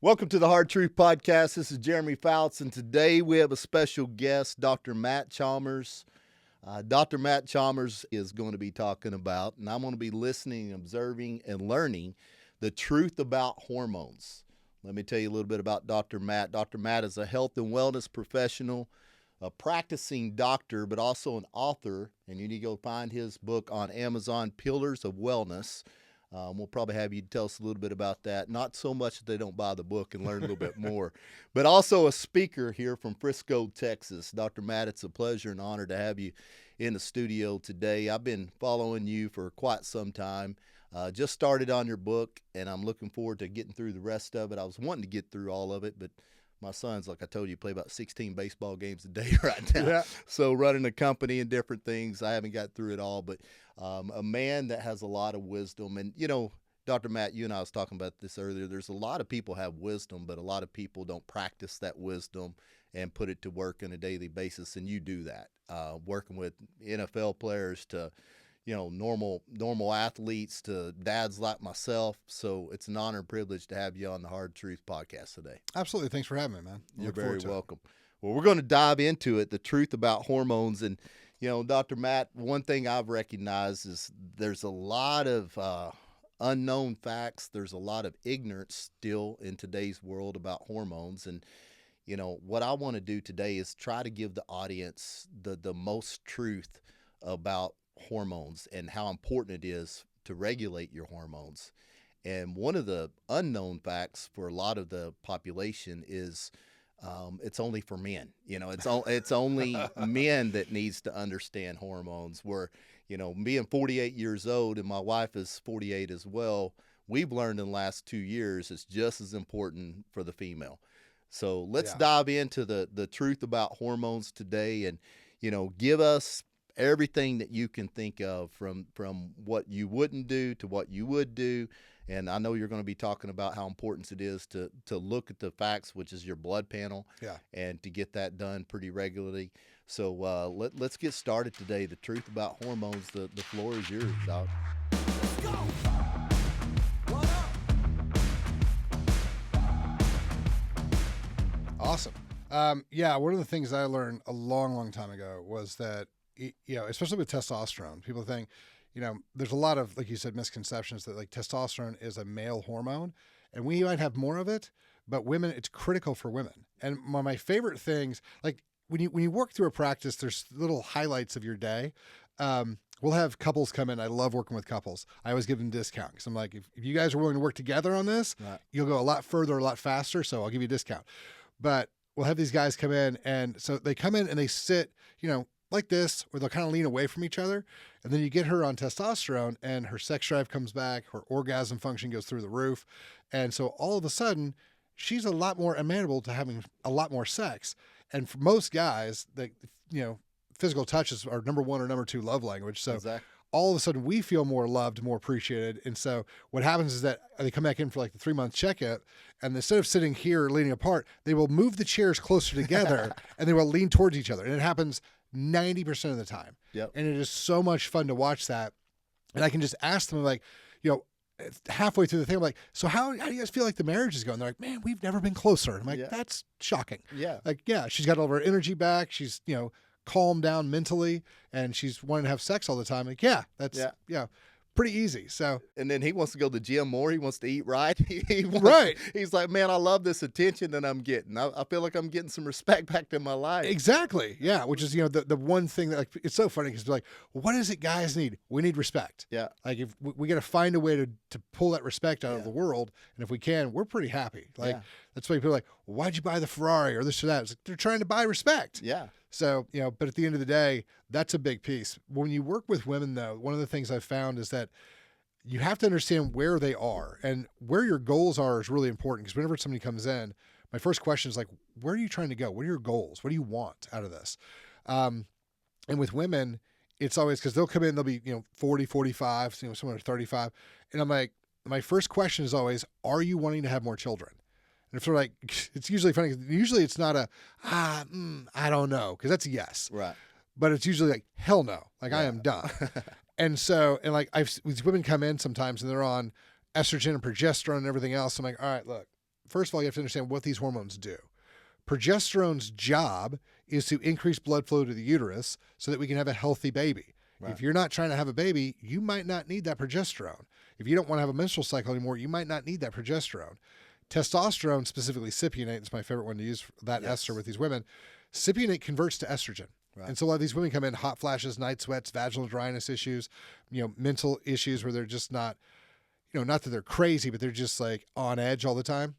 Welcome to the Hard Truth Podcast. This is Jeremy Fouts, and today we have a special guest, Dr. Matt Chalmers. Dr. Matt Chalmers is going to be talking about, and I'm going to be listening, observing, and learning the truth about hormones. Let me tell you a little bit about Dr. Matt. Dr. Matt is a health and wellness professional, a practicing doctor, but also an author, and you need to go find his book on Amazon, Pillars of Wellness. We'll probably have you tell us a little bit about that. Not so much that they don't buy the book and learn a little bit more, but also a speaker here from Frisco, Texas. Dr. Matt, it's a pleasure and honor to have you in the studio today. I've been following you for quite some time. Just started on your book, and I'm looking forward to getting through the rest of it. I was wanting to get through all of it, but my son's, like I told you, play about 16 baseball games a day right now. Yeah. So running a company and different things, I haven't got through it all. But a man that has a lot of wisdom. And, you know, Dr. Matt, you and I was talking about this earlier. There's a lot of people have wisdom, but a lot of people don't practice that wisdom and put it to work on a daily basis. And you do that, working with NFL players to, you know, normal athletes to dads like myself. So it's an honor and privilege to have you on the Hard Truth Podcast today. Absolutely. Thanks for having me, man. You're very welcome. Well, we're going to dive into it, the truth about hormones. And, you know, Dr. Matt, one thing I've recognized is there's a lot of unknown facts. There's a lot of ignorance still in today's world about hormones. And, you know, what I want to do today is try to give the audience the most truth about hormones and how important it is to regulate your hormones. And one of the unknown facts for a lot of the population is it's only for men. You know, it's only men that needs to understand hormones. Where, you know, being 48 years old and my wife is 48 as well, we've learned in the last 2 years it's just as important for the female. So let's dive into the truth about hormones today, and, you know, give us everything that you can think of, from what you wouldn't do to what you would do. And I know you're going to be talking about how important it is to look at the facts, which is your blood panel, and to get that done pretty regularly. So let's get started today. The truth about hormones. The floor is yours, Doc. Let's go. What up? Awesome. One of the things I learned a long time ago was that, you know, especially with testosterone, people think, you know, there's a lot of, like you said, misconceptions that like testosterone is a male hormone, and we might have more of it, but women, it's critical for women. And one of my favorite things, like when you work through a practice, there's little highlights of your day. We'll have couples come in. I love working with couples. I always give them discount because I'm like, if you guys are willing to work together on this, you'll go a lot further, a lot faster. So I'll give you a discount. But we'll have these guys come in, and so they come in and they sit, you know, like this, or they'll kind of lean away from each other. And then you get her on testosterone and her sex drive comes back, her orgasm function goes through the roof. And so all of a sudden she's a lot more amenable to having a lot more sex. And for most guys, that, you know, physical touch is our number one or number two love language. So all of a sudden we feel more loved, more appreciated. And so what happens is that they come back in for like the 3-month checkup, and instead of sitting here leaning apart, they will move the chairs closer together and they will lean towards each other. And it happens 90% of the time. And it is so much fun to watch that. And I can just ask them, like, you know, halfway through the thing, I'm like, so how do you guys feel like the marriage is going? They're like, man, we've never been closer. I'm like, that's shocking. Like, she's got all of her energy back. She's, you know, calmed down mentally, and she's wanting to have sex all the time. Like, that's pretty easy. So, and then he wants to go to the gym more. He wants to eat right. He's like, man, I love this attention that I'm getting. I feel like I'm getting some respect back in my life. Exactly. Yeah. Which is, you know, the one thing that, like, it's so funny because, like, what is it guys need? We need respect. Like, if we got to find a way to pull that respect out of the world. And if we can, we're pretty happy. Like, that's why people are like, well, why'd you buy the Ferrari or this or that? It's like, they're trying to buy respect. So, you know, but at the end of the day, that's a big piece. When you work with women, though, one of the things I've found is that you have to understand where they are, and where your goals are is really important. Because whenever somebody comes in, my first question is like, where are you trying to go? What are your goals? What do you want out of this? And with women, it's always, because they'll come in, they'll be, you know, 40, 45, you know, someone 35. And I'm like, my first question is always, are you wanting to have more children? And if they're like, it's usually funny. Usually it's not I don't know, because that's a yes. But it's usually like, hell no. Like, I am done. And so, and like, these women come in sometimes and they're on estrogen and progesterone and everything else. I'm like, all right, look, first of all, you have to understand what these hormones do. Progesterone's job is to increase blood flow to the uterus so that we can have a healthy baby. Right. If you're not trying to have a baby, you might not need that progesterone. If you don't want to have a menstrual cycle anymore, you might not need that progesterone. Testosterone, specifically cypionate, is my favorite one to use, that ester with these women. Cypionate converts to estrogen. Right. And so a lot of these women come in hot flashes, night sweats, vaginal dryness issues, mental issues where they're just not, not that they're crazy, but they're just like on edge all the time.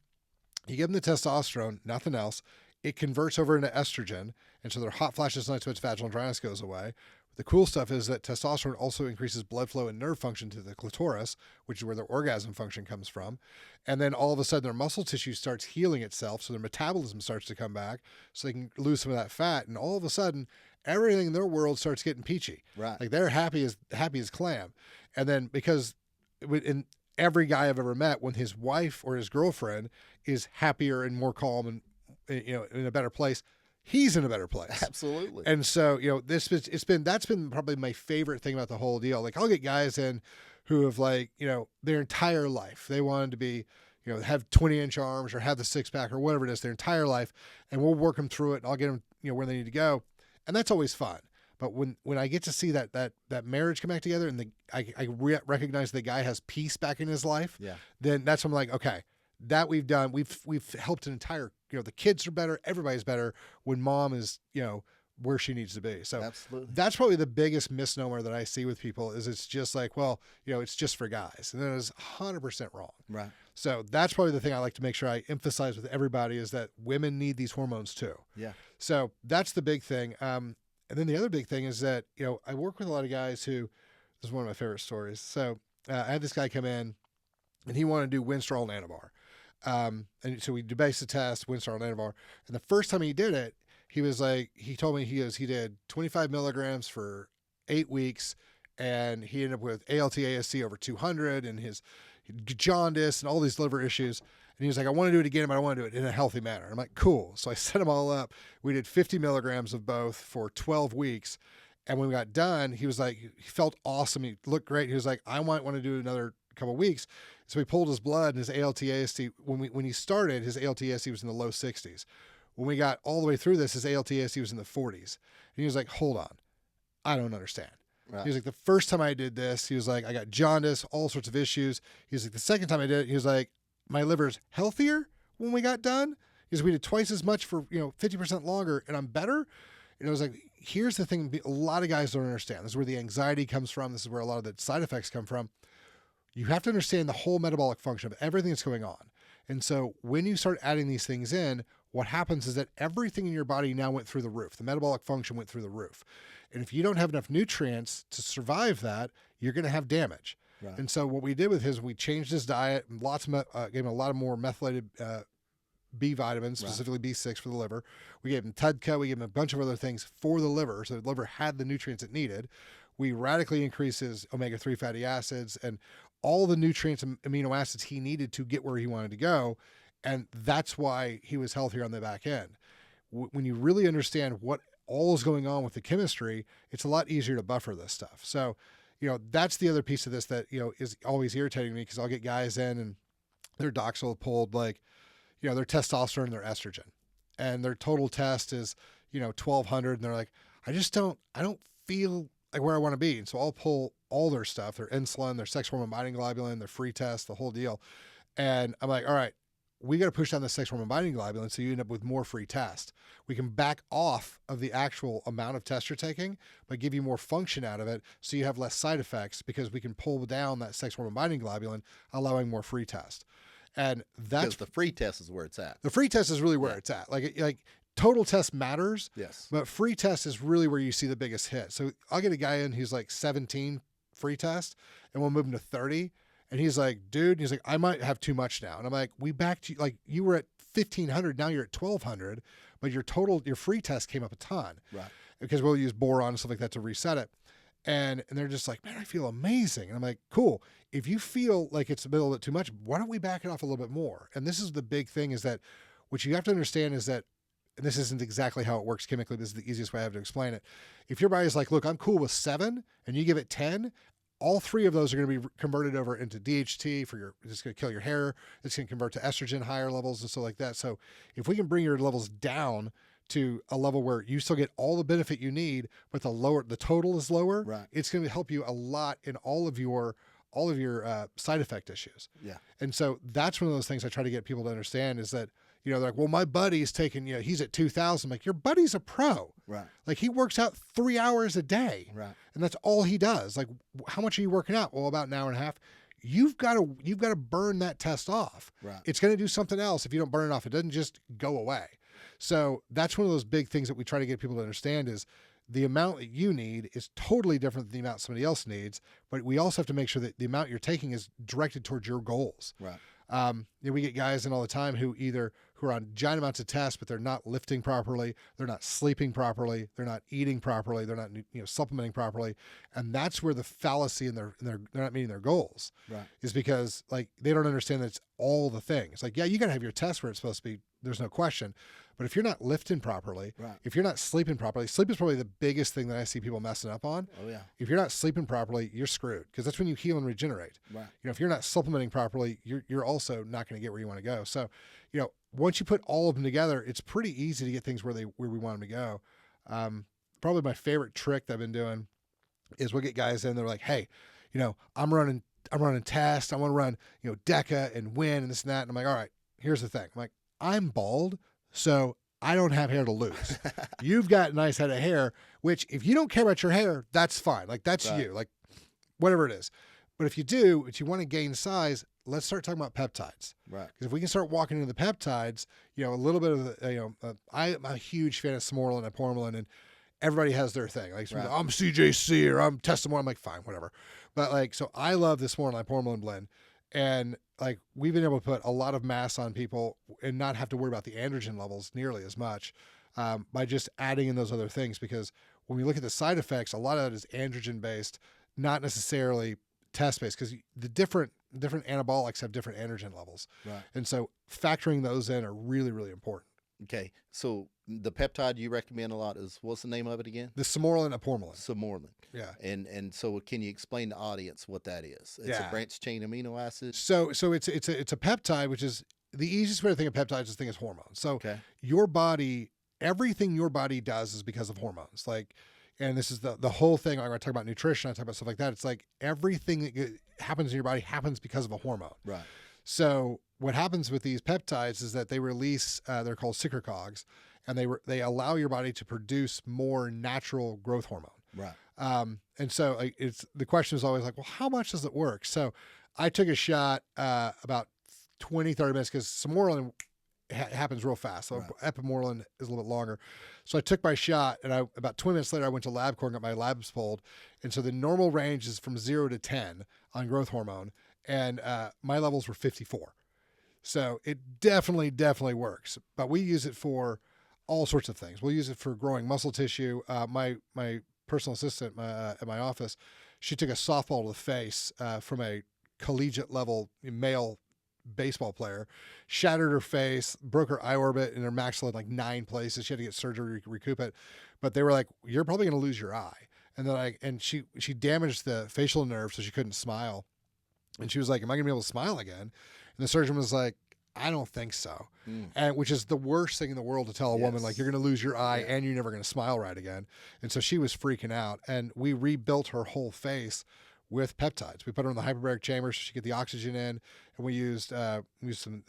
You give them the testosterone, nothing else. It converts over into estrogen. And so their hot flashes, night sweats, vaginal dryness goes away. The cool stuff is that testosterone also increases blood flow and nerve function to the clitoris, which is where their orgasm function comes from. And then all of a sudden their muscle tissue starts healing itself. So their metabolism starts to come back so they can lose some of that fat. And all of a sudden everything in their world starts getting peachy. Right. Like they're happy as clam. And then because in every guy I've ever met, when his wife or his girlfriend is happier and more calm and, in a better place, he's in a better place. Absolutely. And so, that's been probably my favorite thing about the whole deal. Like I'll get guys in who have their entire life, they wanted to be, have 20-inch arms or have the six pack or whatever it is their entire life. And we'll work them through it and I'll get them, where they need to go. And that's always fun. But when I get to see that marriage come back together and I recognize the guy has peace back in his life, then that's when I'm like, okay, that we've done, we've helped an entire, the kids are better, everybody's better when mom is, where she needs to be. So absolutely. That's probably the biggest misnomer that I see with people is it's just like, well, it's just for guys. And that is 100% wrong. Right. So that's probably the thing I like to make sure I emphasize with everybody is that women need these hormones too. Yeah. So that's the big thing. And then the other big thing is that, I work with a lot of guys who, this is one of my favorite stories. So I had this guy come in and he wanted to do Winstrol and Anavar. And so we debased the test, Winstrol and Anavar. And the first time he did it, he was like, he told me he did 25 milligrams for 8 weeks and he ended up with ALT, AST over 200 and his jaundice and all these liver issues. And he was like, I want to do it again, but I want to do it in a healthy manner. I'm like, cool. So I set them all up. We did 50 milligrams of both for 12 weeks. And when we got done, he was like, he felt awesome. He looked great. He was like, I might want to do another couple of weeks. So we pulled his blood and his ALT, AST. When he started, his ALT, AST was in the low 60s. When we got all the way through this, his ALT, AST was in the 40s. And he was like, hold on. I don't understand. Right. He was like, the first time I did this, he was like, I got jaundice, all sorts of issues. He was like, the second time I did it, he was like, my liver's healthier when we got done. He said, we did twice as much for, 50% longer and I'm better. And I was like, here's the thing. A lot of guys don't understand. This is where the anxiety comes from. This is where a lot of the side effects come from. You have to understand the whole metabolic function of everything that's going on. And so when you start adding these things in, what happens is that everything in your body now went through the roof. The metabolic function went through the roof. And if you don't have enough nutrients to survive that, you're going to have damage. Right. And so what we did with his, we changed his diet, and gave him a lot of more methylated B vitamins, specifically B6 for the liver. We gave him TUDCA. We gave him a bunch of other things for the liver, so the liver had the nutrients it needed. We radically increased his omega-3 fatty acids and all the nutrients and amino acids he needed to get where he wanted to go. And that's why he was healthier on the back end. When you really understand what all is going on with the chemistry, it's a lot easier to buffer this stuff. So, that's the other piece of this that, is always irritating me because I'll get guys in and their docs will pull like, their testosterone and their estrogen. And their total test is, 1,200. And they're like, I don't feel like where I want to be. And so I'll pull all their stuff, their insulin, their sex hormone binding globulin, their free test, the whole deal. And I'm like, all right, we got to push down the sex hormone binding globulin so you end up with more free test. We can back off of the actual amount of test you're taking, but give you more function out of it so you have less side effects because we can pull down that sex hormone binding globulin, allowing more free test. And that's because the free test is where it's at. The free test is really where it's at. Like total test matters. Yes. But free test is really where you see the biggest hit. So I'll get a guy in who's like 17 free test and we'll move him to 30. And he's like, dude, he's like, I might have too much now. And I'm like, we backed you, like you were at 1,500, now you're at 1,200, but your free test came up a ton. Right. Because we'll use boron and stuff like that to reset it. And they're just like, man, I feel amazing. And I'm like, cool. If you feel like it's a little bit too much, why don't we back it off a little bit more? And this is the big thing is that what you have to understand is that, and this isn't exactly how it works chemically, this is the easiest way I have to explain it. If your body's like, look, I'm cool with 7 and you give it 10, all three of those are going to be converted over into DHT it's going to kill your hair. It's going to convert to estrogen, higher levels and stuff like that. So if we can bring your levels down to a level where you still get all the benefit you need, but the total is lower, Right. it's going to help you a lot in all of your side effect issues. Yeah. And so that's one of those things I try to get people to understand is that, they're like, well, my buddy's taking, he's at 2,000. I'm like, your buddy's a pro. Right. Like he works out 3 hours a day. Right. And that's all he does. Like, how much are you working out? Well, about an hour and a half. You've got to burn that test off. Right. It's going to do something else if you don't burn it off. It doesn't just go away. So that's one of those big things that we try to get people to understand is the amount that you need is totally different than the amount somebody else needs. But we also have to make sure that the amount you're taking is directed towards your goals. Right. We get guys in all the time who are on giant amounts of tests, but they're not lifting properly. They're not sleeping properly. They're not eating properly. They're not, supplementing properly. And that's where the fallacy in they're not meeting their goals. Right. Is because like, they don't understand that it's all the things. Like, yeah, you got to have your test where it's supposed to be. There's no question. But if you're not lifting properly, Right. if you're not sleeping properly, sleep is probably the biggest thing that I see people messing up on. Oh yeah. If you're not sleeping properly, you're screwed because that's when you heal and regenerate. Right. If you're not supplementing properly, you're also not going to get where you want to go. So, once you put all of them together, it's pretty easy to get things where we want them to go. Probably my favorite trick that I've been doing is we'll get guys in. They're like, hey, I'm running tests. I want to run, DECA and win and this and that. And I'm like, all right, here's the thing. I'm like, I'm bald, so I don't have hair to lose. You've got a nice head of hair, which if you don't care about your hair, that's fine. Like that's Right. you, like whatever it is. But if you want to gain size, let's start talking about peptides. Right. Because if we can start walking into the peptides, a little bit of the, I'm a huge fan of Smorlin and Pormalin, and everybody has their thing. Like, Right. I'm CJC or I'm Testamore. I'm like, fine, whatever. But like, so I love this Smorlin and Pormalin blend. And like, we've been able to put a lot of mass on people and not have to worry about the androgen levels nearly as much by just adding in those other things. Because when we look at the side effects, a lot of that is androgen based, not necessarily test based, because the different anabolics have different androgen levels. Right. And so factoring those in are really, really important. Okay. So the peptide you recommend a lot is, what's the name of it again? The Smorlin and Pormalin. Samorlin. Yeah. And so can you explain to the audience what that is? It's Yeah. a branched chain amino acid. So it's a peptide, which is the easiest way to think of peptides is to think of hormones. So Okay. your body, everything your body does is because of hormones. Like, and this is the whole thing. I'm going to talk about nutrition. I talk about stuff like that. It's like everything that happens in your body happens because of a hormone. Right. So what happens with these peptides is that they release, they're called secretogogues, and they allow your body to produce more natural growth hormone. Right. And so the question is always like, well, how much does it work? So I took a shot about 20, 30 minutes because Samorlin happens real fast. So Right. Epimorlin is a little bit longer. So I took my shot, and about 20 minutes later, I went to LabCorp and got my labs pulled. And so the normal range is from 0 to 10 on growth hormone. And my levels were 54. So it definitely works. But we use it for all sorts of things. We'll use it for growing muscle tissue. My personal assistant at my office, she took a softball to the face from a collegiate level male baseball player, shattered her face, broke her eye orbit and her maxilla in like 9 places. She had to get surgery to recoup it. But they were like, you're probably going to lose your eye. And then she damaged the facial nerve, so she couldn't smile. And she was like, am I going to be able to smile again? And the surgeon was like, I don't think so. And which is the worst thing in the world to tell a woman, like, you're going to lose your eye and you're never going to smile right again. And so she was freaking out, and we rebuilt her whole face with peptides. We put her in the hyperbaric chamber so she could get the oxygen in, and we used some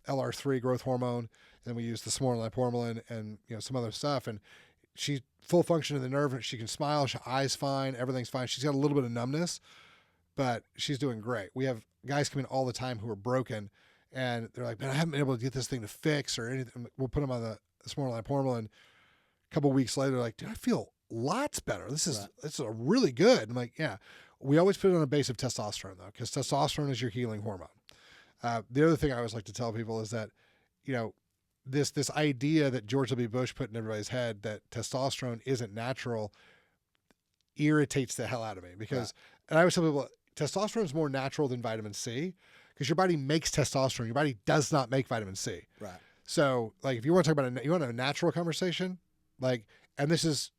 LR3 growth hormone, and then we used the Smorlin Pormalin and some other stuff. And she's full function of the nerve. She can smile. Her eyes fine. Everything's fine. She's got a little bit of numbness, but she's doing great. We have guys come in all the time who are broken, and they're like, man, I haven't been able to get this thing to fix or anything. We'll put them on the Smorlin Pormalin. A couple of weeks later, they're like, dude, I feel lots better. This is a really good. I'm like, yeah. We always put it on a base of testosterone, though, because testosterone is your healing hormone. The other thing I always like to tell people is that, this idea that George W. Bush put in everybody's head that testosterone isn't natural irritates the hell out of me because, and I always tell people, testosterone is more natural than vitamin C because your body makes testosterone. Your body does not make vitamin C. Right. So, like, if you want to talk about you want a natural conversation, like, and this is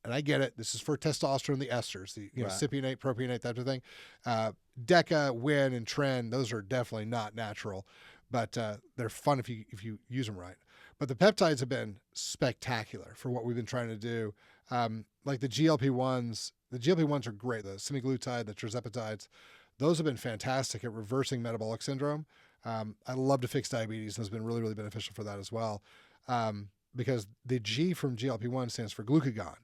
and I get it. This is for testosterone, the esters, the Right. cypionate, propionate, that type of thing. Deca, Win, and Tren, those are definitely not natural, but they're fun if you use them right. But the peptides have been spectacular for what we've been trying to do. Like the GLP-1s, are great. The semaglutide, the tirzepatides, those have been fantastic at reversing metabolic syndrome. I love to fix diabetes, and it's been really, really beneficial for that as well. Because the G from GLP-1 stands for glucagon.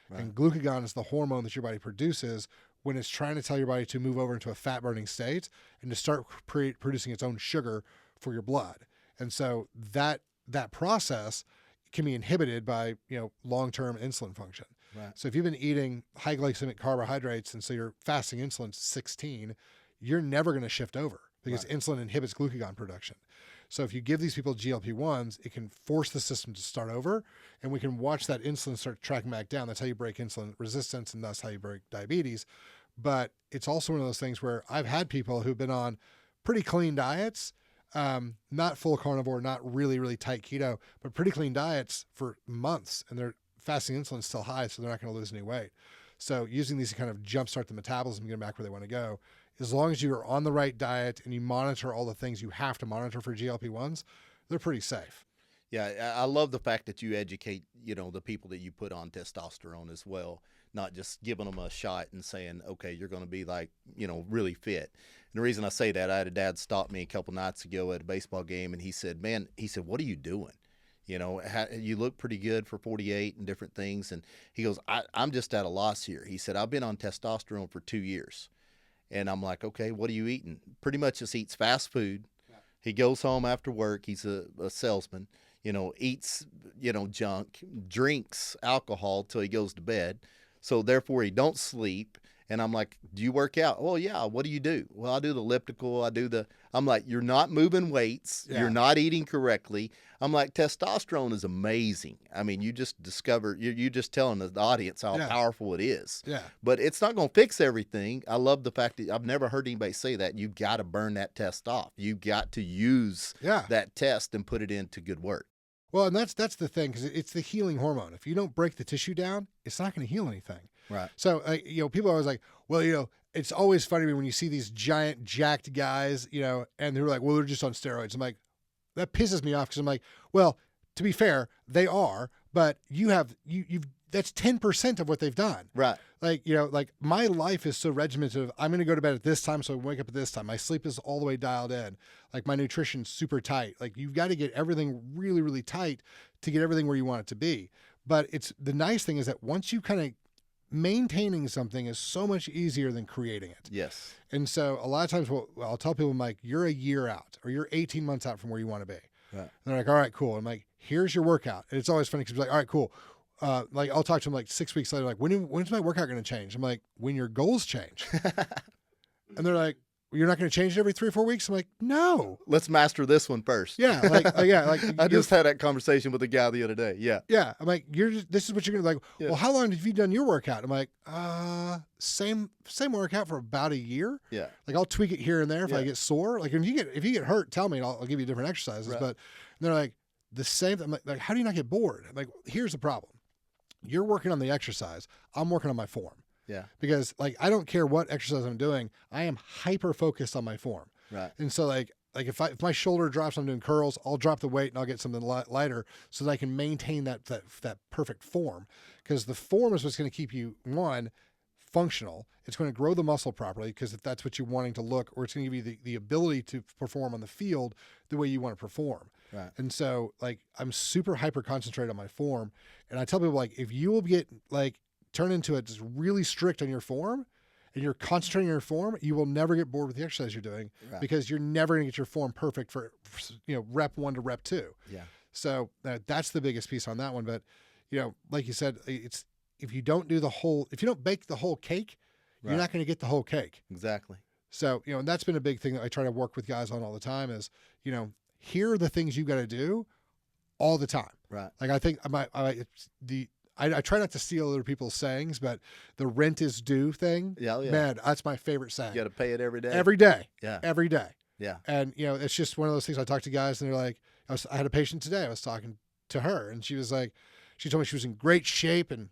Right. And glucagon is the hormone that your body produces when it's trying to tell your body to move over into a fat-burning state and to start producing its own sugar for your blood. And so that process can be inhibited by long-term insulin function. Right. So if you've been eating high glycemic carbohydrates and so your fasting insulin's 16, you're never going to shift over because insulin inhibits glucagon production. So if you give these people GLP-1s, it can force the system to start over, and we can watch that insulin start tracking back down. That's how you break insulin resistance, and that's how you break diabetes. But it's also one of those things where I've had people who've been on pretty clean diets, not full carnivore, not really, really tight keto, but pretty clean diets for months, and their fasting insulin's still high, so they're not going to lose any weight. So using these to kind of jumpstart the metabolism, get them back where they want to go, as long as you are on the right diet and you monitor all the things you have to monitor for GLP-1s, they're pretty safe. Yeah, I love the fact that you educate, the people that you put on testosterone as well, not just giving them a shot and saying, okay, you're going to be like, really fit. And the reason I say that, I had a dad stop me a couple nights ago at a baseball game, and he said, what are you doing? You look pretty good for 48 and different things. And he goes, I'm just at a loss here. He said, I've been on testosterone for 2 years. And I'm like, okay, what are you eating? Pretty much just eats fast food. Yeah. He goes home after work. He's a salesman, eats, junk, drinks alcohol till he goes to bed. So therefore he don't sleep. And I'm like, do you work out? Well, yeah. What do you do? Well, I do the elliptical. I'm like, you're not moving weights. Yeah. You're not eating correctly. I'm like, testosterone is amazing. I mean, you just discovered, you're just telling the audience how powerful it is. Yeah. But it's not going to fix everything. I love the fact that I've never heard anybody say that. You've got to burn that test off. You've got to use that test and put it into good work. Well, and that's the thing, because it's the healing hormone. If you don't break the tissue down, it's not going to heal anything. Right. So, people are always like, well, it's always funny to me when you see these giant jacked guys, and they're like, well, they're just on steroids. I'm like, that pisses me off, because I'm like, well, to be fair, they are, but you've that's 10% of what they've done. Right. Like, my life is so regimented of, I'm going to go to bed at this time, so I wake up at this time. My sleep is all the way dialed in. Like, my nutrition's super tight. Like, you've got to get everything really, really tight to get everything where you want it to be. But the nice thing is that once you kind of maintaining something is so much easier than creating it. Yes. And so a lot of times I'll tell people, I'm like, you're a year out or you're 18 months out from where you want to be. Right. And they're like, all right, cool. I'm like, here's your workout. And it's always funny because it's like, all right, cool. Like I'll talk to them like 6 weeks later, like, when's my workout going to change? I'm like, when your goals change. And they're like, you're not going to change it every 3 or 4 weeks? I'm like, no. Let's master this one first. Yeah. I just had that conversation with a guy the other day. Yeah. Yeah. I'm like, this is what you're going to like. Yeah. Well, how long have you done your workout? I'm like, same workout for about a year. Yeah. Like I'll tweak it here and there if I get sore. Like if you get hurt, tell me and I'll give you different exercises. Right. But they're like the same. I'm like, how do you not get bored? I'm like, here's the problem. You're working on the exercise. I'm working on my form. Yeah. Because like, I don't care what exercise I'm doing. I am hyper focused on my form. Right. And so like if my shoulder drops, I'm doing curls, I'll drop the weight and I'll get something lighter so that I can maintain that perfect form. Because the form is what's going to keep you, one, functional. It's going to grow the muscle properly because if that's what you're wanting to look, or it's going to give you the ability to perform on the field the way you want to perform. Right. And so like, I'm super hyper concentrated on my form. And I tell people like, if you will get like, turn into it just really strict on your form and you're concentrating on your form, you will never get bored with the exercise you're doing because you're never going to get your form perfect for rep 1 to rep 2. Yeah. So that's the biggest piece on that one. But, like you said, it's, if you don't bake the whole cake, you're not going to get the whole cake. Exactly. So, and that's been a big thing that I try to work with guys on all the time is, here are the things you got to do all the time. Right. Like I think I try not to steal other people's sayings, but the rent is due thing, man, that's my favorite saying. You got to pay it every day. Every day. Yeah. Every day. Yeah. And, it's just one of those things I talk to guys and they're like, I had a patient today. I was talking to her and she was like, she told me she was in great shape and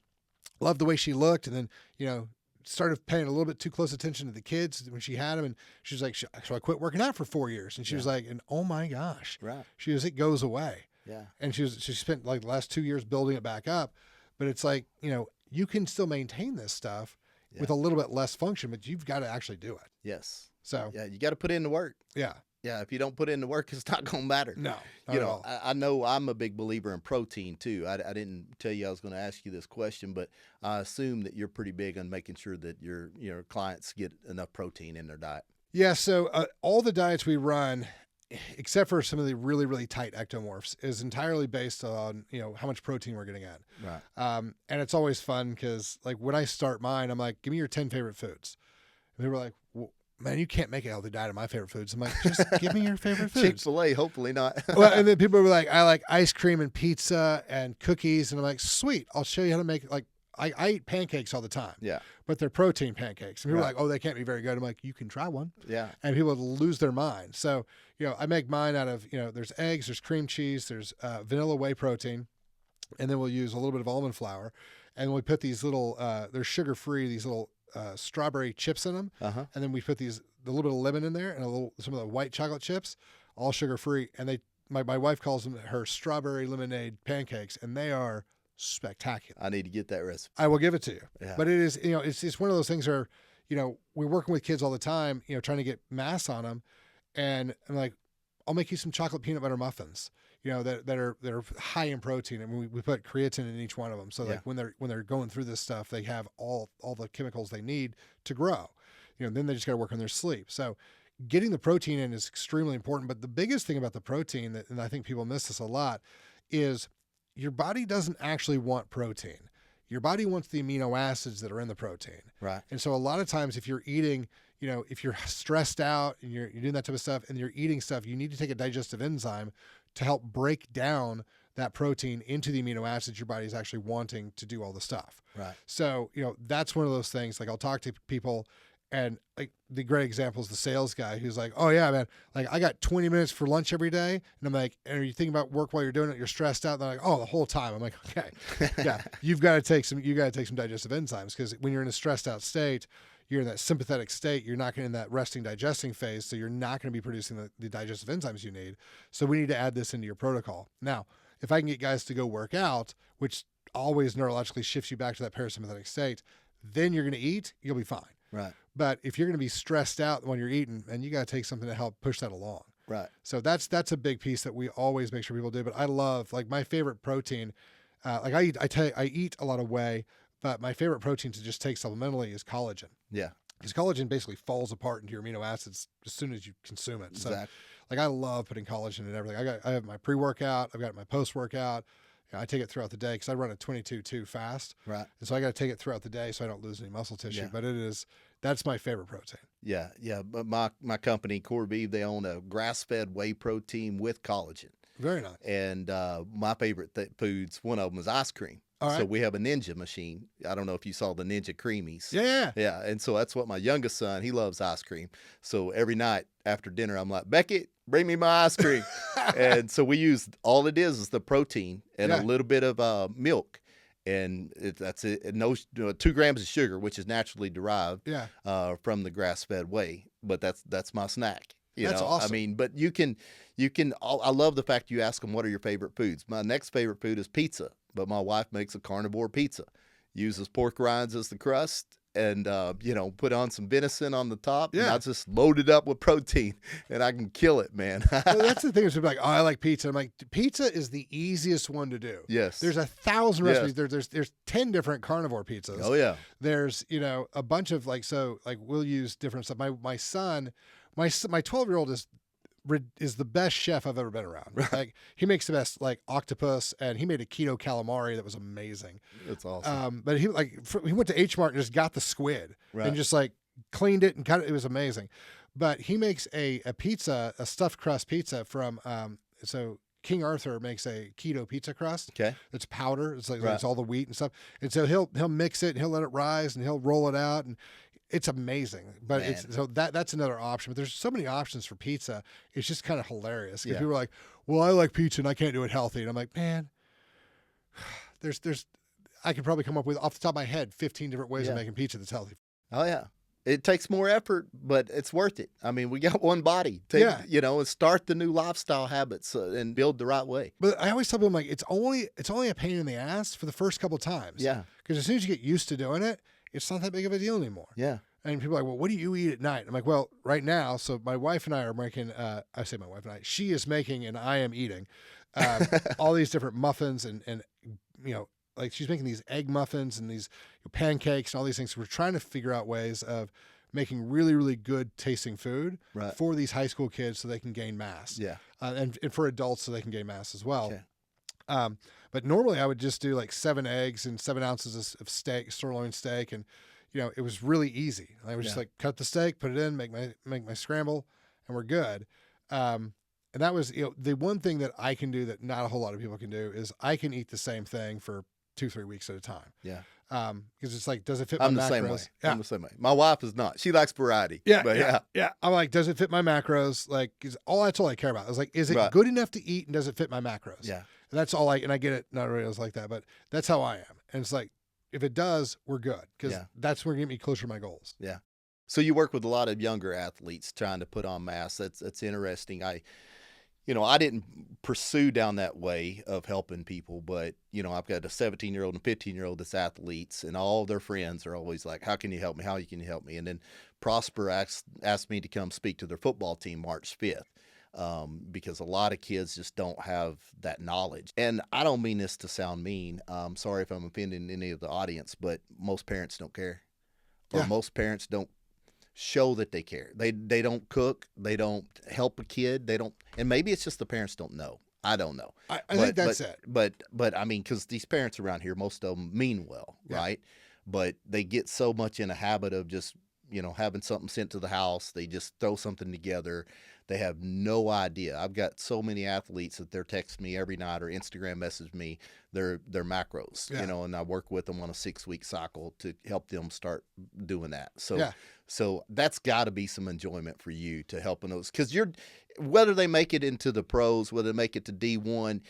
loved the way she looked, and then started paying a little bit too close attention to the kids when she had them, and she was like, so I quit working out for 4 years, and she was like, and oh my gosh, Right. she goes, it goes away. Yeah. And she spent like the last 2 years building it back up, but it's like, you can still maintain this stuff with a little bit less function, but you've got to actually do it. Yes. So yeah, you got to put in the work. Yeah. Yeah, if you don't put in the work, it's not going to matter. No, I know I'm a big believer in protein too. I didn't tell you I was going to ask you this question, but I assume that you're pretty big on making sure that your clients get enough protein in their diet. Yeah, so all the diets we run, except for some of the really, really tight ectomorphs, is entirely based on, how much protein we're getting at. Right. And it's always fun because, like, when I start mine, I'm like, give me your 10 favorite foods. And they were like, well, man, you can't make a healthy diet of my favorite foods. I'm like, just give me your favorite foods. Chick-fil-A, hopefully not. Well, and then people were like, I like ice cream and pizza and cookies. And I'm like, sweet, I'll show you how to make, like, I eat pancakes all the time. Yeah. But they're protein pancakes. And people are like, oh, they can't be very good. I'm like, you can try one. Yeah. And people lose their mind. So, I make mine out of, there's eggs, there's cream cheese, there's vanilla whey protein. And then we'll use a little bit of almond flour. And we put these little, they're sugar-free, these little strawberry chips in them. Uh-huh. And then we put a little bit of lemon in there and some of the white chocolate chips, all sugar-free. And my wife calls them her strawberry lemonade pancakes, and they are spectacular. I need to get that recipe. I will give it to you. Yeah. But it is, it's one of those things where, we're working with kids all the time, trying to get mass on them. And I'm like, I'll make you some chocolate peanut butter muffins, that are high in protein. And we put creatine in each one of them. So like when they're going through this stuff, they have all the chemicals they need to grow. Then they just got to work on their sleep. So getting the protein in is extremely important. But the biggest thing about the protein, and I think people miss this a lot, is your body doesn't actually want protein. Your body wants the amino acids that are in the protein. Right. And so a lot of times if you're eating, if you're stressed out and you're doing that type of stuff and you're eating stuff, you need to take a digestive enzyme to help break down that protein into the amino acids your body's actually wanting to do all the stuff. Right. So, that's one of those things. Like I'll talk to people, and like the great example is the sales guy who's like, oh yeah, man, like I got 20 minutes for lunch every day. And I'm like, and are you thinking about work while you're doing it? You're stressed out. And they're like, oh, the whole time. I'm like, okay, yeah, you got to take some digestive enzymes, because when you're in a stressed out state, you're in that sympathetic state. You're not going in that resting, digesting phase. So you're not going to be producing the digestive enzymes you need. So we need to add this into your protocol. Now, if I can get guys to go work out, which always neurologically shifts you back to that parasympathetic state, then you're going to eat, you'll be fine. Right. But if you're going to be stressed out when you're eating, and you got to take something to help push that along. Right. So that's a big piece that we always make sure people do. But I love, like, my favorite protein, like I eat a lot of whey, but my favorite protein to just take supplementally is collagen. Yeah. Because collagen basically falls apart into your amino acids as soon as you consume it. So Exactly. like I love putting collagen in everything. I have my pre-workout, I've got my post-workout. I take it throughout the day because I run a 22-2 fast. Right. And so I got to take it throughout the day so I don't lose any muscle tissue. Yeah. But that's my favorite protein. Yeah. Yeah. But my company, Core Beef, they own a grass-fed whey protein with collagen. Very nice. And my favorite foods, one of them is ice cream. All right. So we have a Ninja machine. I don't know if you saw the Ninja Creamies. Yeah. Yeah. And so that's what my youngest son, he loves ice cream. So every night after dinner, I'm like, Beckett, bring me my ice cream. And so all it is the protein and a little bit of milk. And that's it. And 2 grams of sugar, which is naturally derived from the grass-fed whey. But that's my snack. That's awesome. I mean, but you can. I love the fact you ask them what are your favorite foods. My next favorite food is pizza, but my wife makes a carnivore pizza, uses pork rinds as the crust, and put on some venison on the top. Yeah, and I just load it up with protein, and I can kill it, man. Well, that's the thing. Is people are like, oh, I like pizza. I'm like, pizza is the easiest one to do. Yes. There's 1,000 recipes. There's 10 different carnivore pizzas. Oh yeah. There's a bunch of we'll use different stuff. My son, my 12-year-old is the best chef I've ever been around. Right. Like he makes the best octopus, and he made a keto calamari that was amazing. That's awesome. But he went to H Mart and just got the squid and just cleaned it and cut it. It was amazing. But he makes a pizza, a stuffed crust pizza from so King Arthur makes a keto pizza crust. Okay. It's powder. It's it's all the wheat and stuff. And so he'll mix it and he'll let it rise and he'll roll it out, and it's amazing. But that's another option. But there's so many options for pizza. It's just kind of hilarious. Because people are like, well, I like pizza and I can't do it healthy. And I'm like, man, I could probably come up with, off the top of my head, 15 different ways of making pizza that's healthy. Oh, yeah. It takes more effort, but it's worth it. I mean, we got one body. And start the new lifestyle habits and build the right way. But I always tell people, I'm like, it's only a pain in the ass for the first couple of times. Yeah. Because as soon as you get used to doing it, it's not that big of a deal anymore. Yeah. And people are like, well, what do you eat at night? I'm like, well, right now, so my wife and I are making, I say my wife and I, she is making and I am eating all these different muffins and like she's making these egg muffins and these pancakes and all these things. We're trying to figure out ways of making really, really good tasting food for these high school kids so they can gain mass. Yeah. And for adults so they can gain mass as well. Okay. But normally I would just do like 7 eggs and 7 ounces of steak, sirloin steak. And, it was really easy. I would just like cut the steak, put it in, make my scramble, and we're good. And that was, the one thing that I can do that not a whole lot of people can do is I can eat the same thing for 2-3 weeks at a time. Yeah. Because it's like, does it fit my macros? I'm the same way. Yeah. I'm the same way. My wife is not. She likes variety. Yeah. I'm like, does it fit my macros? Like, that's all I care about. I was like, is it good enough to eat and does it fit my macros? Yeah. And that's all and I get it. Not everybody else like that, but that's how I am. And it's like, if it does, we're good. Because that's where get me closer to my goals. Yeah. So you work with a lot of younger athletes trying to put on mass. That's interesting. I didn't pursue down that way of helping people, but, I've got a 17-year-old and 15-year-old that's athletes, and all their friends are always like, how can you help me? How can you help me? And then Prosper asked me to come speak to their football team March 5th because a lot of kids just don't have that knowledge. And I don't mean this to sound mean. Sorry if I'm offending any of the audience, but most parents don't care. Or most parents don't show that they care. They don't cook. They don't help a kid. They don't, and maybe it's just the parents don't know. I don't know. I think that's it. But I mean, because these parents around here, most of them mean well, right? But they get so much in a habit of just, having something sent to the house. They just throw something together. They have no idea. I've got so many athletes that they're texting me every night or Instagram message me their macros, and I work with them on a 6-week cycle to help them start doing that. So that's got to be some enjoyment for you to helping those, because whether they make it into the pros, whether they make it to D1,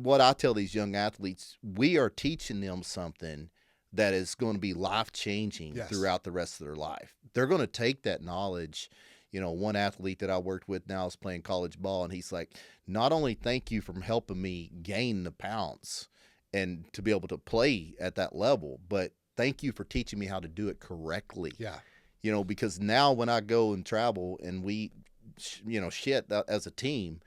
what I tell these young athletes, we are teaching them something that is going to be life-changing throughout the rest of their life. They're going to take that knowledge. One athlete that I worked with now is playing college ball, and he's like, not only thank you for helping me gain the pounds and to be able to play at that level, but thank you for teaching me how to do it correctly. Yeah. Because now when I go and travel and we, shit as a team,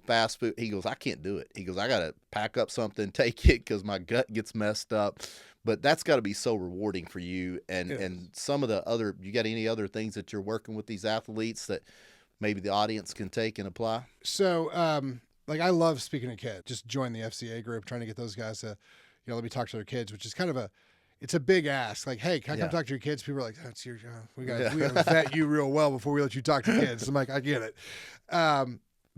fast food, he goes, I can't do it. He goes, I got to pack up something, take it because my gut gets messed up. But that's got to be so rewarding for you. And some of the other, you got any other things that you're working with these athletes that maybe the audience can take and apply? So, I love speaking to kids. Just join the FCA group, trying to get those guys to, let me talk to their kids, which is kind of it's a big ask. Like, hey, can I come talk to your kids? People are like, that's your job. We got to vet you real well before we let you talk to kids. I'm like, I get it.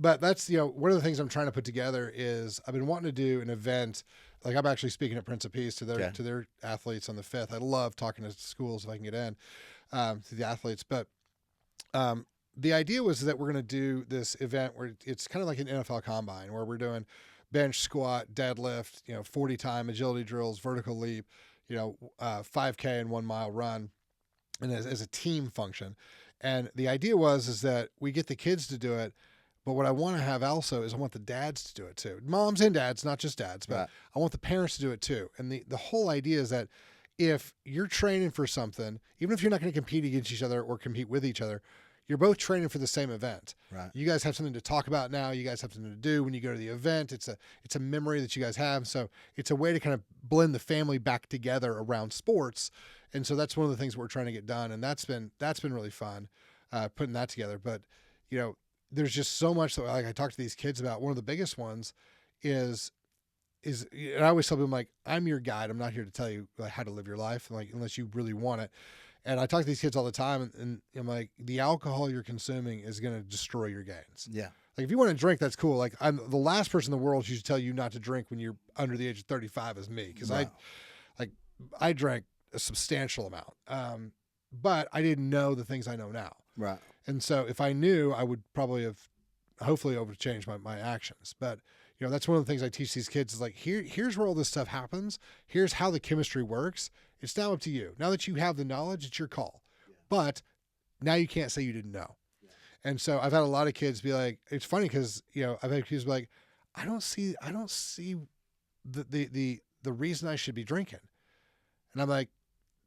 But that's, one of the things I'm trying to put together is I've been wanting to do an event. Like, I'm actually speaking at Prince of Peace to their athletes on the 5th. I love talking to schools if I can get in to the athletes. But the idea was that we're going to do this event where it's kind of like an NFL combine where we're doing bench, squat, deadlift, 40-time agility drills, vertical leap, 5K and 1 mile run, and as a team function. And the idea is that we get the kids to do it. But what I want to have also is I want the dads to do it too. Moms and dads, not just dads, but I want the parents to do it too. And the whole idea is that if you're training for something, even if you're not going to compete against each other or compete with each other, you're both training for the same event. Right. You guys have something to talk about now. You guys have something to do when you go to the event. It's a memory that you guys have. So it's a way to kind of blend the family back together around sports. And so that's one of the things we're trying to get done. And that's been really fun, putting that together. But, there's just so much that I talk to these kids about. One of the biggest ones is, and I always tell them, like, I'm your guide. I'm not here to tell you how to live your life, like, unless you really want it. And I talk to these kids all the time, and I'm like, the alcohol you're consuming is going to destroy your gains. Yeah. Like, if you want to drink, that's cool. Like, I'm the last person in the world who should tell you not to drink when you're under the age of 35 is me. Because I drank a substantial amount. But I didn't know the things I know now. Right. And so if I knew, I would probably have hopefully changed my actions. But, that's one of the things I teach these kids is like, here's where all this stuff happens. Here's how the chemistry works. It's now up to you. Now that you have the knowledge, it's your call. Yeah. But now you can't say you didn't know. Yeah. And so I've had a lot of kids be like, it's funny because, I've had kids be like, I don't see the reason I should be drinking. And I'm like,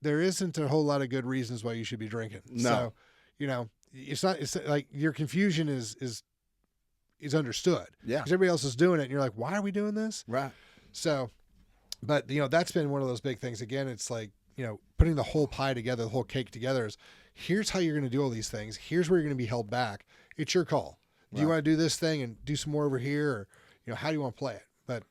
there isn't a whole lot of good reasons why you should be drinking. No. So, it's like your confusion is understood. Yeah. Because everybody else is doing it. And you're like, why are we doing this? Right. So, but, that's been one of those big things. Again, it's like, putting the whole pie together, the whole cake together is here's how you're going to do all these things. Here's where you're going to be held back. It's your call. Do you want to do this thing and do some more over here? Or, how do you want to play it? But,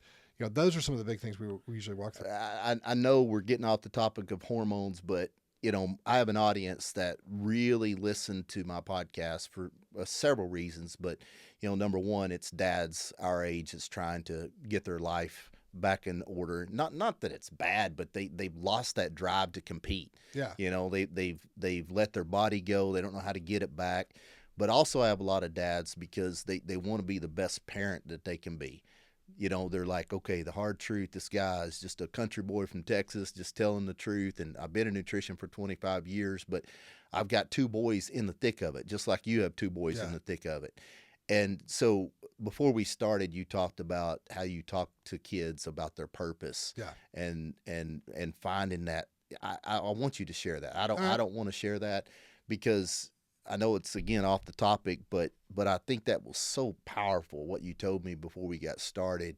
those are some of the big things we usually walk through. I know we're getting off the topic of hormones, but, I have an audience that really listen to my podcast for several reasons. But, number one, it's dads our age that's trying to get their life back in order. Not that it's bad, but they've lost that drive to compete. Yeah. They've let their body go. They don't know how to get it back. But also I have a lot of dads because they want to be the best parent that they can be. They're like, okay, the hard truth, this guy is just a country boy from Texas, just telling the truth. And I've been in nutrition for 25 years, but I've got 2 boys in the thick of it, just like you have 2 boys in the thick of it. And so before we started, you talked about how you talk to kids about their purpose, and finding that. I want you to share that. I don't want to share that because I know it's again off the topic, but I think that was so powerful what you told me before we got started,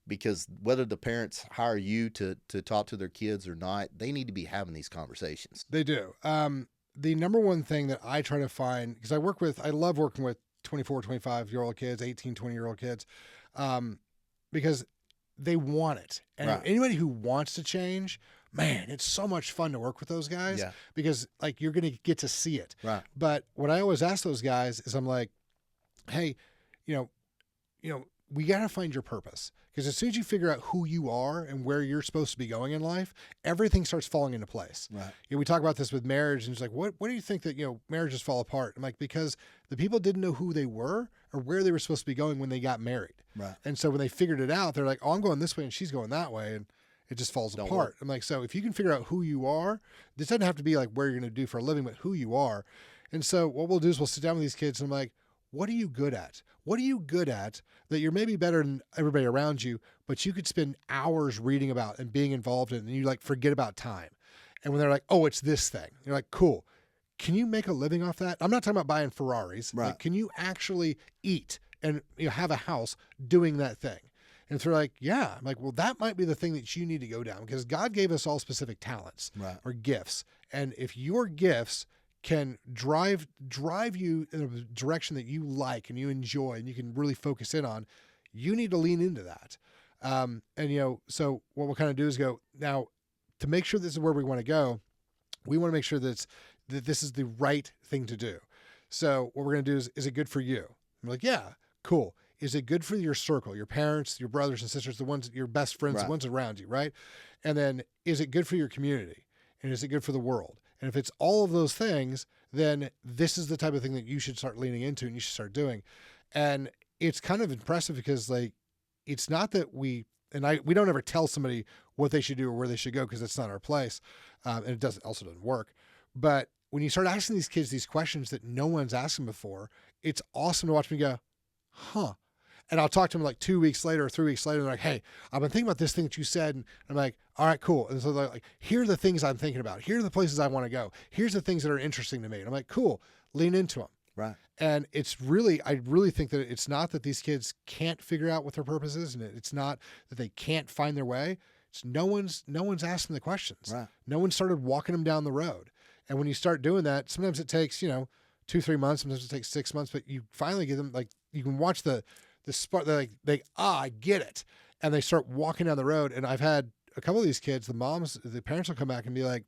because whether the parents hire you to talk to their kids or not, they need to be having these conversations. They do. The number one thing that I try to find, because I love working with 24, 25-year-old kids, 18, 20-year-old kids, because they want it. And anybody who wants to change, man, it's so much fun to work with those guys because like you're going to get to see it. Right. But what I always ask those guys is I'm like, hey, we got to find your purpose, because as soon as you figure out who you are and where you're supposed to be going in life, everything starts falling into place. Right. We talk about this with marriage, and it's like, what do you think that, marriages fall apart? I'm like, because the people didn't know who they were or where they were supposed to be going when they got married. Right. And so when they figured it out, they're like, oh, I'm going this way and she's going that way. And it just falls apart. Work. I'm like, so if you can figure out who you are, this doesn't have to be like where you're going to do for a living, but who you are. And so what we'll do is we'll sit down with these kids and I'm like, what are you good at? What are you good at that you're maybe better than everybody around you, but you could spend hours reading about and being involved in, and you like forget about time. And when they're like, oh, it's this thing, you're like, cool. Can you make a living off that? I'm not talking about buying Ferraris. Right. Like, can you actually eat and have a house doing that thing? And if they're like, yeah, I'm like, well, that might be the thing that you need to go down, because God gave us all specific talents or gifts. And if your gifts can drive you in a direction that you like and you enjoy and you can really focus in on, you need to lean into that. So what we'll kind of do is go now to make sure this is where we want to go. We want to make sure that this is the right thing to do. So what we're going to do is it good for you? I'm like, yeah, cool. Is it good for your circle, your parents, your brothers and sisters, the ones, your best friends, the ones around you, right? And then is it good for your community? And is it good for the world? And if it's all of those things, then this is the type of thing that you should start leaning into and you should start doing. And it's kind of impressive because like, it's not that we don't ever tell somebody what they should do or where they should go, because that's not our place. And it also doesn't work. But when you start asking these kids these questions that no one's asked them before, it's awesome to watch me go, huh? And I'll talk to them like 2 weeks later or 3 weeks later. And they're like, hey, I've been thinking about this thing that you said. And I'm like, all right, cool. And so they're like, here are the things I'm thinking about. Here are the places I want to go. Here's the things that are interesting to me. And I'm like, cool, lean into them. Right. And I really think that it's not that these kids can't figure out what their purpose is. And it's not that they can't find their way. It's no one's asking the questions. Right. No one started walking them down the road. And when you start doing that, sometimes it takes, 2-3 months. Sometimes it takes 6 months, but you finally get them, like, you can watch the spark. They're like, I get it. And they start walking down the road. And I've had a couple of these kids, the parents will come back and be like,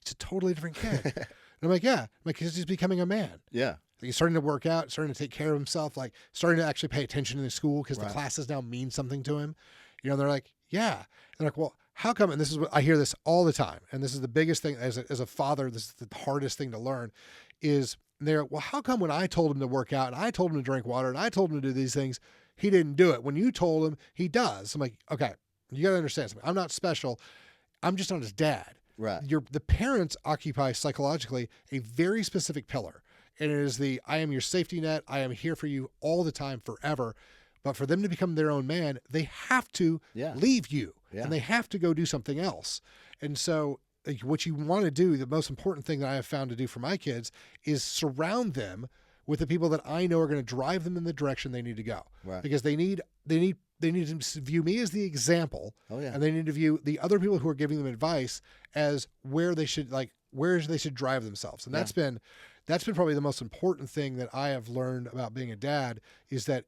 it's a totally different kid. And I'm like, yeah, because he's becoming a man. Yeah. Like, he's starting to work out, starting to take care of himself, like starting to actually pay attention in the school because the classes now mean something to him. They're like, yeah. And they're like, well, how come? And this is what I hear this all the time. And this is the biggest thing as a father, this is the hardest thing to learn is well, how come when I told him to work out and I told him to drink water and I told him to do these things, he didn't do it. When you told him, he does. I'm like, okay, you got to understand something. I'm not special. I'm just not his dad. Right. The parents occupy psychologically a very specific pillar. And it is I am your safety net. I am here for you all the time, forever. But for them to become their own man, they have to leave you and they have to go do something else. And so what you want to do, the most important thing that I have found to do for my kids is surround them with the people that I know are going to drive them in the direction they need to go. Right. Because they need to view me as the example. And they need to view the other people who are giving them advice as where they should drive themselves. And that's been probably the most important thing that I have learned about being a dad, is that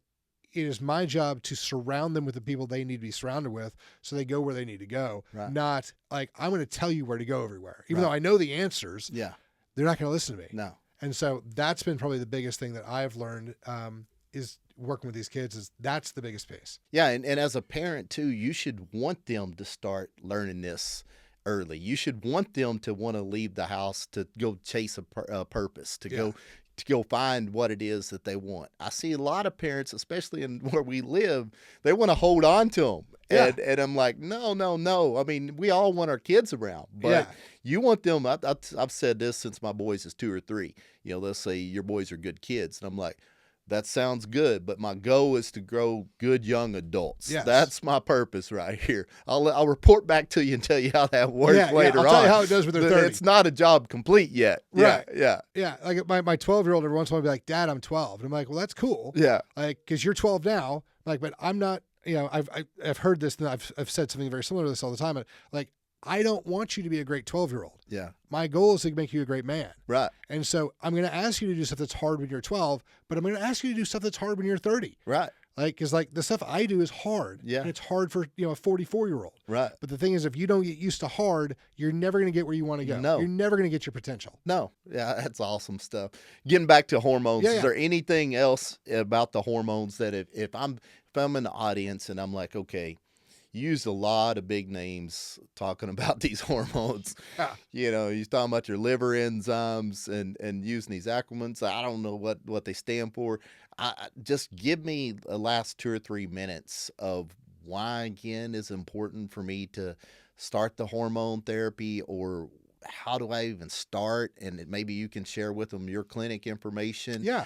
it is my job to surround them with the people they need to be surrounded with so they go where they need to go. Right. Not like, I'm going to tell you where to go everywhere. Even though I know the answers, they're not going to listen to me. No. And so that's been probably the biggest thing that I've learned, is working with these kids, is that's the biggest piece. Yeah. And as a parent too, you should want them to start learning this early. You should want them to want to leave the house to go chase a purpose, to go find what it is that they want. I see a lot of parents, especially in where we live, they want to hold on to them. And I'm like, no. I mean, we all want our kids around, but you want them. I've said this since my boys is 2 or 3. Let's say your boys are good kids. And I'm like, that sounds good, but my goal is to grow good young adults. Yes. That's my purpose right here. I'll report back to you and tell you how that works later on. I'll tell you how it does when they're 30. It's not a job complete yet. Right. Yeah. Like my 12-year-old every once in a while will be like, Dad, I'm 12. And I'm like, well, that's cool. Yeah. Like, because you're 12 now. Like, but I'm not. I've heard this, and I've said something very similar to this all the time. Like, I don't want you to be a great 12-year-old. Yeah. My goal is to make you a great man. Right. And so I'm going to ask you to do stuff that's hard when you're 12, but I'm going to ask you to do stuff that's hard when you're 30. Right. Like, because the stuff I do is hard. Yeah. And it's hard for, a 44-year-old. Right. But the thing is, if you don't get used to hard, you're never going to get where you want to go. No. You're never going to get your potential. No. Yeah, that's awesome stuff. Getting back to hormones, is there anything else about the hormones that if I'm in the audience and I'm like, okay, you used a lot of big names talking about these hormones. You're talking about your liver enzymes and using these acronyms. I don't know what they stand for. Just give me the last 2 or 3 minutes of why, again, is important for me to start the hormone therapy, or how do I even start? And maybe you can share with them your clinic information. Yeah.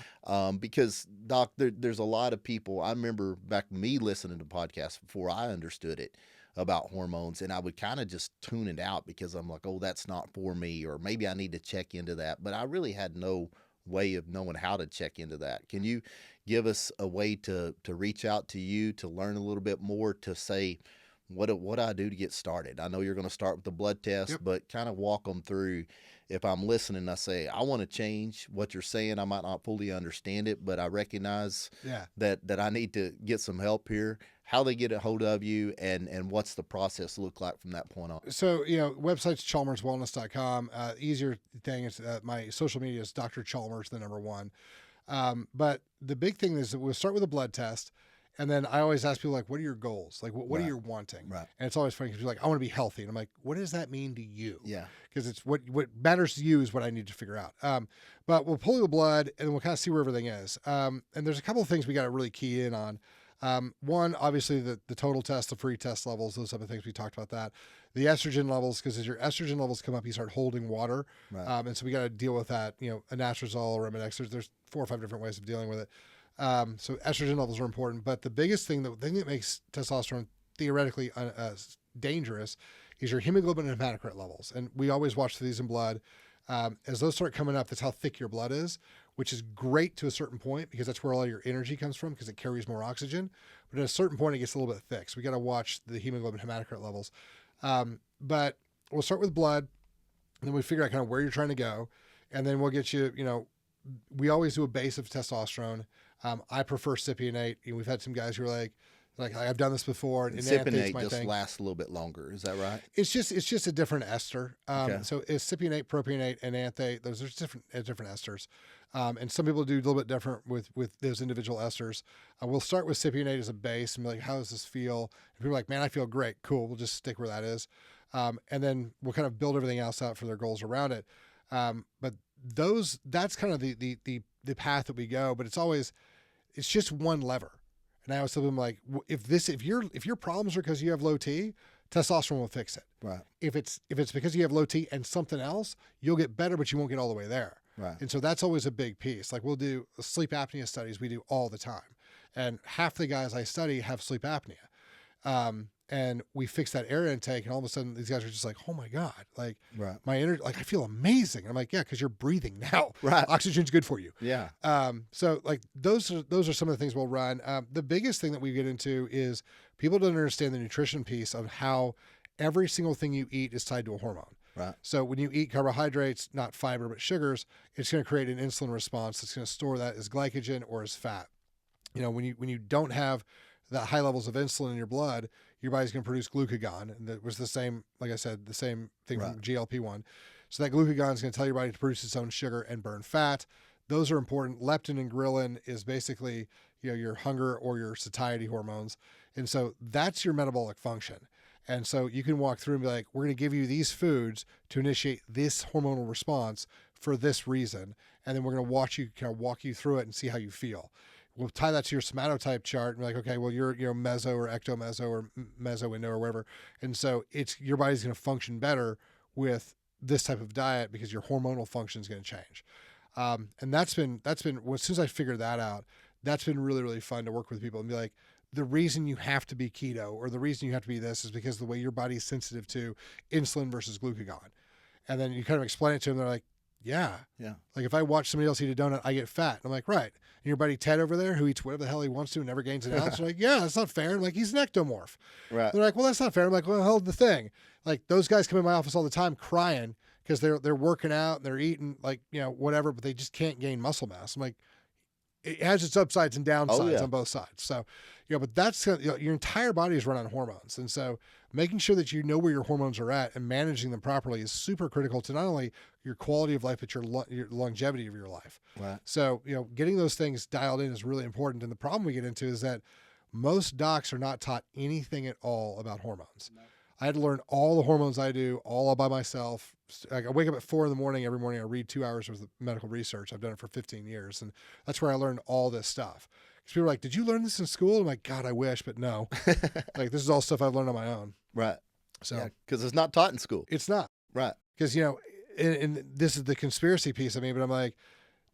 Because, Doc, there's a lot of people. I remember back me listening to podcasts before I understood it about hormones, and I would kind of just tune it out because I'm like, oh, that's not for me, or maybe I need to check into that. But I really had no way of knowing how to check into that. Can you give us a way to reach out to you, to learn a little bit more, to say, what do I do to get started? I know you're going to start with the blood test, but kind of walk them through. If I'm listening, I say, I want to change what you're saying. I might not fully understand it, but I recognize that I need to get some help here. How they get a hold of you, and what's the process look like from that point on? So, website's chalmerswellness.com. Easier thing is my social media is Dr. Chalmers, the number 1. But the big thing is that we'll start with a blood test. And then I always ask people, like, what are your goals? Like, what are you wanting? Right. And it's always funny because you're like, I want to be healthy. And I'm like, what does that mean to you? Yeah. Because it's what matters to you is what I need to figure out. But we'll pull the blood and we'll kind of see where everything is. And there's a couple of things we got to really key in on. One, obviously the total test, the free test levels, those type of things. We talked about that. The estrogen levels, because as your estrogen levels come up, you start holding water. Right. And so we got to deal with that. Anastrozole or Arimidex. There's 4 or 5 different ways of dealing with it. So estrogen levels are important, but the biggest thing, the thing that makes testosterone theoretically dangerous, is your hemoglobin and hematocrit levels. And we always watch for these in blood. As those start coming up, that's how thick your blood is, which is great to a certain point because that's where all your energy comes from because it carries more oxygen. But at a certain point, it gets a little bit thick. So we got to watch the hemoglobin and hematocrit levels. But we'll start with blood, and then we figure out kind of where you're trying to go. And then we'll get you, we always do a base of testosterone. I prefer cypionate. We've had some guys who are like I've done this before. And cypionate just lasts a little bit longer. Is that right? It's just a different ester. So it's cypionate, propionate, and anthate. Those are different esters. And some people do a little bit different with those individual esters. We'll start with cypionate as a base and be like, how does this feel? And people are like, man, I feel great. Cool. We'll just stick where that is. And then we'll kind of build everything else out for their goals around it. But that's kind of the path that we go, but it's just one lever. And I always tell them, like, if your problems are because you have low T, testosterone will fix it. Right. If it's because you have low T and something else, you'll get better, but you won't get all the way there. Right. And so that's always a big piece. Like, we'll do sleep apnea studies, we do all the time. And half the guys I study have sleep apnea. And we fix that air intake, and all of a sudden these guys are just like, oh my God, like Right. my energy, like I feel amazing. And I'm like, yeah, because you're breathing now. Right. Oxygen's good for you. Yeah. So like those are some of the things we'll run. The biggest thing that we get into is people don't understand the nutrition piece of how every single thing you eat is tied to a hormone. Right. So when you eat carbohydrates, not fiber, but sugars, it's going to create an insulin response that's going to store that as glycogen or as fat. You know, when you don't have the high levels of insulin in your blood, your body's going to produce glucagon. And that was the same, like I said, the same thing Right. from GLP-1. So that glucagon is going to tell your body to produce its own sugar and burn fat. Those are important. Leptin and ghrelin is basically, you know, your hunger or your satiety hormones. And so that's your metabolic function. And so you can walk through and be like, we're going to give you these foods to initiate this hormonal response for this reason. And then we're going to walk you through it and see how you feel. We'll tie that to your somatotype chart and be like, okay, well, you're meso or ectomeso or meso-indo or whatever. And so your body's going to function better with this type of diet because your hormonal function is going to change. And that's been, as soon as I figured that out, that's been really, really fun to work with people and be like, the reason you have to be keto or the reason you have to be this is because of the way your body is sensitive to insulin versus glucagon. And then you kind of explain it to them. They're like, yeah. Like if I watch somebody else eat a donut, I get fat. And I'm like, right. And your buddy Ted over there who eats whatever the hell he wants to and never gains an ounce. They're like, yeah, that's not fair. I'm like, he's an ectomorph. Right. They're like, well, that's not fair. I'm like, well, hold the thing. Like those guys come in my office all the time crying because they're working out and they're eating like, you know, whatever, but they just can't gain muscle mass. I'm like, it has its upsides and downsides on both sides. So, you know, but that's, you know, your entire body is run on hormones. And so making sure that you know where your hormones are at and managing them properly is super critical to not only your quality of life, but your longevity of your life. Right. So, you know, getting those things dialed in is really important. And the problem we get into is that most docs are not taught anything at all about hormones. No. I had to learn all the hormones I do all by myself. I wake up at 4 a.m. every morning. I read 2 hours worth of medical research. I've done it for 15 years. And that's where I learned all this stuff. Because people are like, did you learn this in school? I'm like, God, I wish, but no. Like, this is all stuff I've learned on my own. Right. So, because it's not taught in school. It's not. Right. Because, you know, and this is the conspiracy piece of me, but I'm like,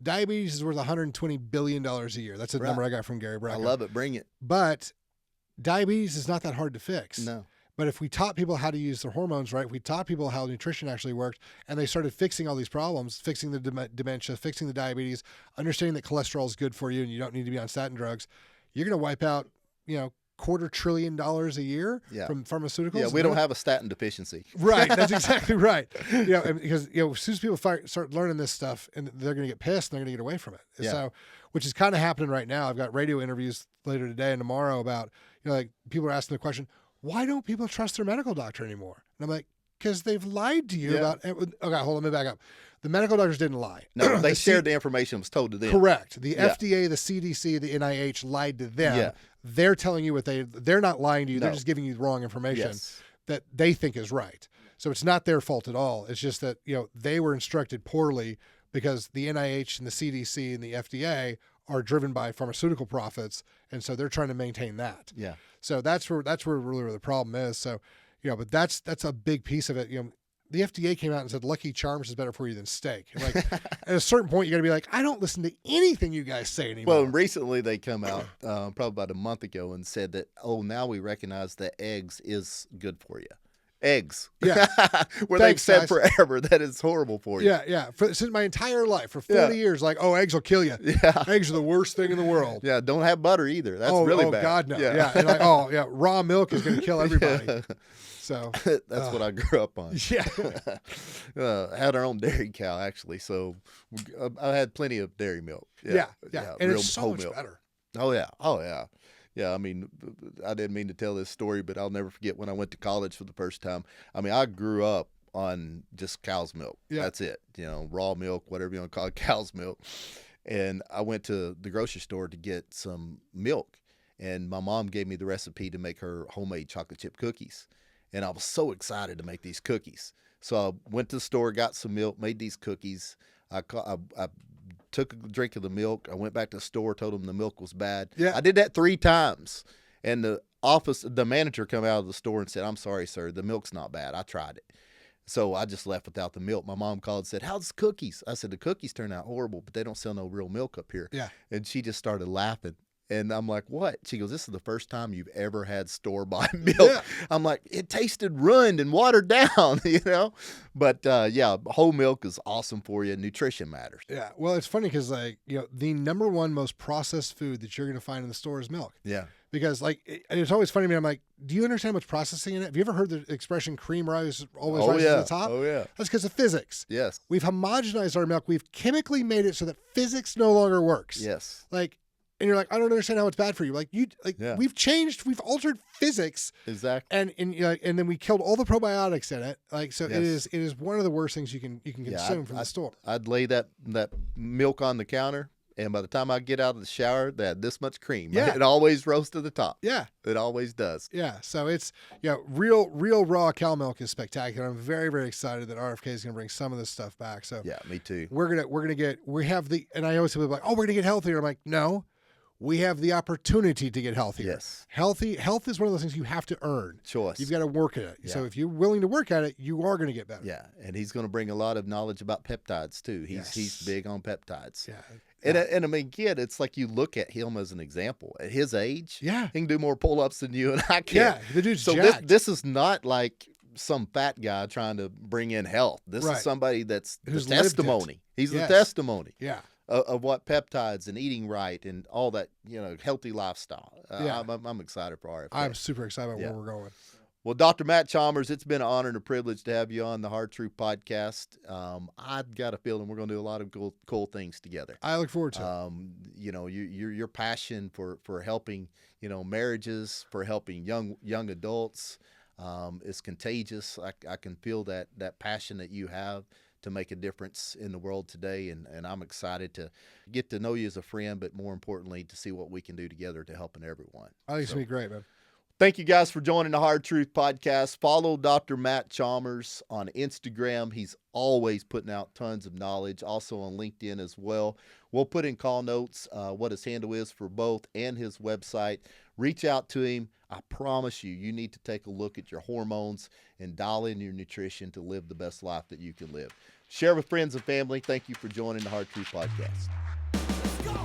diabetes is worth $120 billion a year. That's a number I got from Gary Bracco. I love it. Bring it. But diabetes is not that hard to fix. No. But if we taught people how to use their hormones right, if we taught people how nutrition actually worked, and they started fixing all these problems, fixing the dementia, fixing the diabetes, understanding that cholesterol is good for you and you don't need to be on statin drugs, you're going to wipe out, you know, $250 billion a year from pharmaceuticals. Yeah, we don't have a statin deficiency. Right. That's exactly right. You know, because, you know, as soon as people start learning this stuff, and they're going to get pissed and they're going to get away from it. Yeah. So, which is kind of happening right now. I've got radio interviews later today and tomorrow about, you know, like people are asking the question, why don't people trust their medical doctor anymore? And I'm like, because they've lied to you about, okay, hold on, let me back up. The medical doctors didn't lie. No, they shared the information that was told to them. Correct. The FDA, the CDC, the NIH lied to them. Yeah. They're telling you what they're not lying to you. No. They're just giving you the wrong information that they think is right. So it's not their fault at all. It's just that, you know, they were instructed poorly because the NIH and the CDC and the FDA are driven by pharmaceutical profits. And so they're trying to maintain that. Yeah. So that's where really where the problem is. So, you know, but that's a big piece of it. You know, the FDA came out and said, Lucky Charms is better for you than steak. Like at a certain point, you got to be like, I don't listen to anything you guys say anymore. Well, recently they come out probably about a month ago and said that, now we recognize that eggs is good for you. Eggs. Yeah. Where they've said forever that it's horrible for you. Yeah, yeah. Since my entire life, for 40 years, like, eggs will kill you. Yeah. Eggs are the worst thing in the world. Yeah, don't have butter either. That's really bad. Oh, God, no. Yeah. And like, raw milk is going to kill everybody. Yeah. So that's what I grew up on. Yeah. I had our own dairy cow, actually. So I had plenty of dairy milk. Yeah. And it's so much better. Oh, yeah. Yeah, I mean, I didn't mean to tell this story, but I'll never forget when I went to college for the first time. I mean, I grew up on just cow's milk. Yeah. That's it. You know, raw milk, whatever you want to call it, cow's milk. And I went to the grocery store to get some milk, and my mom gave me the recipe to make her homemade chocolate chip cookies. And I was so excited to make these cookies. So I went to the store, got some milk, made these cookies. I took a drink of the milk. I went back to the store, told them the milk was bad. Yeah. I did that 3 times. And the manager come out of the store and said, "I'm sorry, sir, the milk's not bad. I tried it." So I just left without the milk. My mom called and said, "How's the cookies?" I said, "The cookies turned out horrible, but they don't sell no real milk up here." Yeah. And she just started laughing. And I'm like, "What?" She goes, "This is the first time you've ever had store-bought milk." Yeah. I'm like, "It tasted ruined and watered down," you know? But, yeah, whole milk is awesome for you. Nutrition matters. Yeah. Well, it's funny because, like, you know, the number one most processed food that you're going to find in the store is milk. Yeah. Because, like, it's always funny to me. I'm like, do you understand how much processing in it? Have you ever heard the expression cream always rises to the top? Oh, yeah. That's because of physics. Yes. We've homogenized our milk. We've chemically made it so that physics no longer works. Yes. Like, and you're like, I don't understand how it's bad for you. Like, Yeah. we've altered physics. Exactly. And then we killed all the probiotics in it. Like, so Yes. it is one of the worst things you can consume from the store. I'd lay that milk on the counter, and by the time I get out of the shower, they had this much cream. Yeah. It always rose to the top. Yeah. It always does. Yeah. So it's, real raw cow milk is spectacular. I'm very, very excited that RFK is going to bring some of this stuff back. So Yeah, me too. and I always say, like, oh, we're going to get healthier. I'm like, no, we have the opportunity to get healthier. Yes. Health is one of those things you have to earn. Choice. You've got to work at it. Yeah. So if you're willing to work at it, you are going to get better. Yeah, and he's going to bring a lot of knowledge about peptides too. He's Yes. big on peptides. Yeah. And I mean, kid, it's like you look at him as an example. At his age, Yeah. he can do more pull-ups than you and I can. Yeah. The dude's So jacked. this is not like some fat guy trying to bring in health. This Right. is somebody that's Who's the lived it. testimony. He's Yes. the testimony Yeah. of what peptides and eating right and all that, healthy lifestyle. Yeah. I'm excited for RFK. I'm super excited about Yeah. where we're going. Well, Dr. Matt Chalmers, it's been an honor and a privilege to have you on the Hard Truth podcast. I've got a feeling we're going to do a lot of cool things together. I look forward to it. Your passion for helping, marriages, for helping young adults, is contagious. I can feel that passion that you have to make a difference in the world today, and I'm excited to get to know you as a friend, but more importantly, to see what we can do together to helping everyone. I think it's going to be great, man. Thank you guys for joining the Hard Truth podcast. Follow Dr. Matt Chalmers on Instagram. He's always putting out tons of knowledge. Also on LinkedIn as well. We'll put in call notes what his handle is for both and his website. Reach out to him. I promise you need to take a look at your hormones and dial in your nutrition to live the best life that you can live. Share with friends and family. Thank you for joining the Hard Truth podcast. Let's go.